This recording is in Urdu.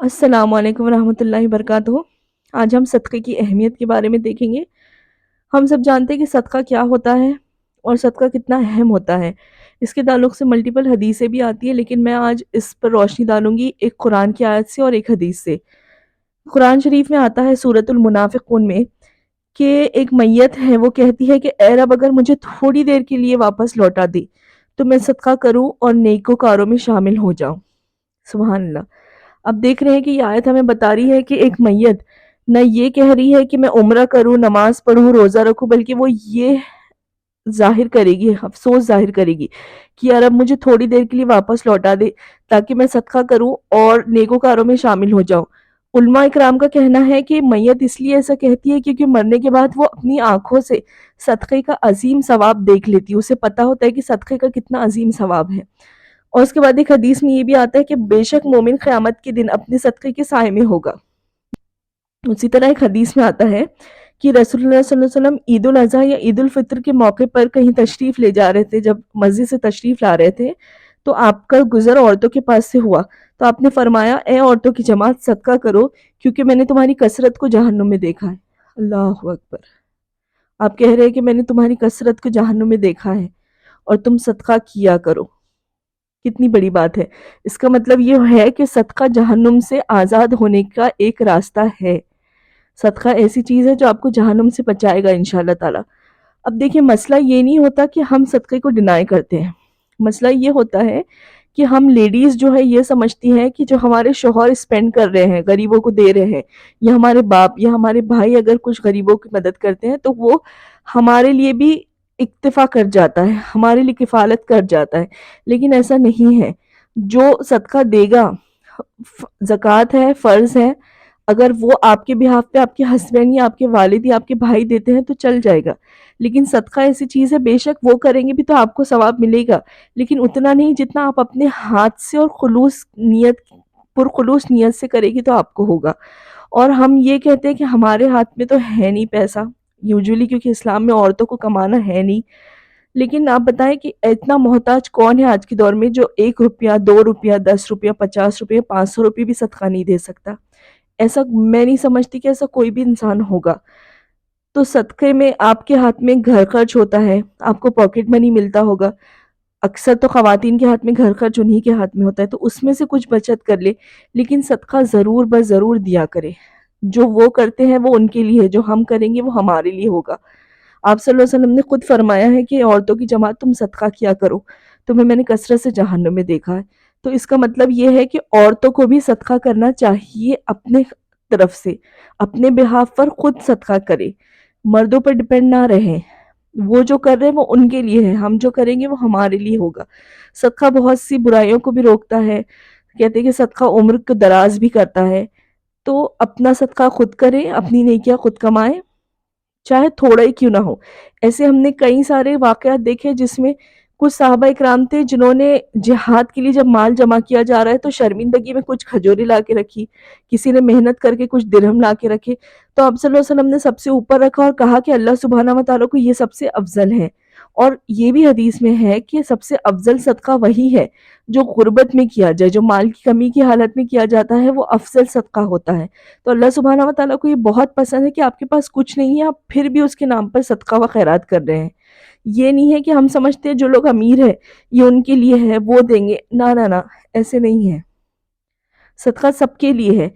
السلام علیکم ورحمۃ اللہ وبرکاتہ۔ آج ہم صدقے کی اہمیت کے بارے میں دیکھیں گے۔ ہم سب جانتے ہیں کہ صدقہ کیا ہوتا ہے اور صدقہ کتنا اہم ہوتا ہے۔ اس کے تعلق سے ملٹیپل حدیثیں بھی آتی ہیں، لیکن میں آج اس پر روشنی ڈالوں گی ایک قرآن کی آیت سے اور ایک حدیث سے۔ قرآن شریف میں آتا ہے سورۃ المنافقون میں کہ ایک میت ہے، وہ کہتی ہے کہ اے رب اگر مجھے تھوڑی دیر کے لیے واپس لوٹا دے تو میں صدقہ کروں اور نیکوکاروں میں شامل ہو جاؤں۔ سبحان اللہ۔ اب دیکھ رہے ہیں کہ یہ آیت ہمیں بتا رہی ہے کہ ایک میت نہ یہ کہہ رہی ہے کہ میں عمرہ کروں، نماز پڑھوں، روزہ رکھوں، بلکہ وہ یہ ظاہر کرے گی، افسوس ظاہر کرے گی کہ یار اب مجھے تھوڑی دیر کے لیے واپس لوٹا دے تاکہ میں صدقہ کروں اور نیکوکاروں میں شامل ہو جاؤں۔ علماء اکرام کا کہنا ہے کہ میت اس لیے ایسا کہتی ہے کیونکہ مرنے کے بعد وہ اپنی آنکھوں سے صدقے کا عظیم ثواب دیکھ لیتی ہے، اسے پتہ ہوتا ہے کہ صدقے کا کتنا عظیم ثواب ہے۔ اور اس کے بعد ایک حدیث میں یہ بھی آتا ہے کہ بے شک مومن قیامت کے دن اپنے صدقے کے سائے میں ہوگا۔ اسی طرح ایک حدیث میں آتا ہے کہ رسول اللہ صلی اللہ علیہ وسلم عید الاضحیٰ یا عید الفطر کے موقع پر کہیں تشریف لے جا رہے تھے، جب مسجد سے تشریف لا رہے تھے تو آپ کا گزر عورتوں کے پاس سے ہوا تو آپ نے فرمایا اے عورتوں کی جماعت صدقہ کرو کیونکہ میں نے تمہاری کثرت کو جہنم میں دیکھا ہے۔ اللہ اکبر۔ آپ کہہ رہے ہیں کہ میں نے تمہاری کثرت کو جہنم میں دیکھا ہے اور تم صدقہ کیا کرو۔ کتنی بڑی بات ہے۔ اس کا مطلب یہ ہے کہ صدقہ جہنم سے آزاد ہونے کا ایک راستہ ہے۔ صدقہ ایسی چیز ہے جو آپ کو جہنم سے بچائے گا انشاءاللہ تعالی۔ اب دیکھیں، مسئلہ یہ نہیں ہوتا کہ ہم صدقے کو ڈینائی کرتے ہیں۔ مسئلہ یہ ہوتا ہے کہ ہم لیڈیز جو ہے یہ سمجھتی ہیں کہ جو ہمارے شوہر اسپینڈ کر رہے ہیں، غریبوں کو دے رہے ہیں، یا ہمارے باپ یا ہمارے بھائی اگر کچھ غریبوں کی مدد کرتے ہیں تو وہ ہمارے لیے بھی اکتفا کر جاتا ہے، ہمارے لیے کفالت کر جاتا ہے، لیکن ایسا نہیں ہے۔ جو صدقہ دے گا، زکوٰۃ ہے، فرض ہے، اگر وہ آپ کے بہاف پہ آپ کے ہسبینڈ یا آپ کے والد یا آپ کے بھائی دیتے ہیں تو چل جائے گا، لیکن صدقہ ایسی چیز ہے بے شک وہ کریں گے بھی تو آپ کو ثواب ملے گا، لیکن اتنا نہیں جتنا آپ اپنے ہاتھ سے اور پرخلوص نیت سے کرے گی تو آپ کو ہوگا۔ اور ہم یہ کہتے ہیں کہ ہمارے ہاتھ میں تو ہے نہیں پیسہ، یوزولی کیونکہ اسلام میں عورتوں کو کمانا ہے نہیں، لیکن آپ بتائیں کہ اتنا محتاج کون ہے آج کے دور میں جو 1 روپیہ، 2 روپیہ، 10 روپیہ، 50 روپیہ، 500 روپیہ بھی صدقہ نہیں دے سکتا؟ ایسا میں نہیں سمجھتی کہ ایسا کوئی بھی انسان ہوگا۔ تو صدقے میں آپ کے ہاتھ میں گھر خرچ ہوتا ہے، آپ کو پاکٹ منی ملتا ہوگا، اکثر تو خواتین کے ہاتھ میں گھر خرچ انہی کے ہاتھ میں ہوتا ہے، تو اس میں سے کچھ بچت کر لے، لیکن صدقہ ضرور ضرور دیا کرے۔ جو وہ کرتے ہیں وہ ان کے لیے ہے، جو ہم کریں گے وہ ہمارے لیے ہوگا۔ آپ صلی اللہ علیہ وسلم نے خود فرمایا ہے کہ عورتوں کی جماعت تم صدقہ کیا کرو، تمہیں میں نے کثرت سے جہنم میں دیکھا ہے۔ تو اس کا مطلب یہ ہے کہ عورتوں کو بھی صدقہ کرنا چاہیے، اپنے طرف سے اپنے بہاف پر خود صدقہ کرے، مردوں پر ڈپینڈ نہ رہیں۔ وہ جو کر رہے ہیں وہ ان کے لیے ہے، ہم جو کریں گے وہ ہمارے لیے ہوگا۔ صدقہ بہت سی برائیوں کو بھی روکتا ہے، کہتے ہیں کہ صدقہ عمر کو دراز بھی کرتا ہے۔ تو اپنا صدقہ خود کریں، اپنی نیکیاں خود کمائیں، چاہے تھوڑا ہی کیوں نہ ہو۔ ایسے ہم نے کئی سارے واقعات دیکھے جس میں کچھ صحابہ اکرام تھے جنہوں نے جہاد کے لیے جب مال جمع کیا جا رہا ہے تو شرمندگی میں کچھ کھجورے لا کے رکھی، کسی نے محنت کر کے کچھ درہم لا کے رکھے، تو آپ صلی اللہ علیہ وسلم نے سب سے اوپر رکھا اور کہا کہ اللہ سبحانہ و تعالیٰ کو یہ سب سے افضل ہے۔ اور یہ بھی حدیث میں ہے کہ سب سے افضل صدقہ وہی ہے جو غربت میں کیا جائے، جو مال کی کمی کی حالت میں کیا جاتا ہے، وہ افضل صدقہ ہوتا ہے۔ تو اللہ سبحانہ و تعالیٰ کو یہ بہت پسند ہے کہ آپ کے پاس کچھ نہیں ہے، آپ پھر بھی اس کے نام پر صدقہ و خیرات کر رہے ہیں۔ یہ نہیں ہے کہ ہم سمجھتے ہیں جو لوگ امیر ہیں یہ ان کے لیے ہے، وہ دیں گے، نہ نہ نہ، ایسے نہیں ہے۔ صدقہ سب کے لیے ہے۔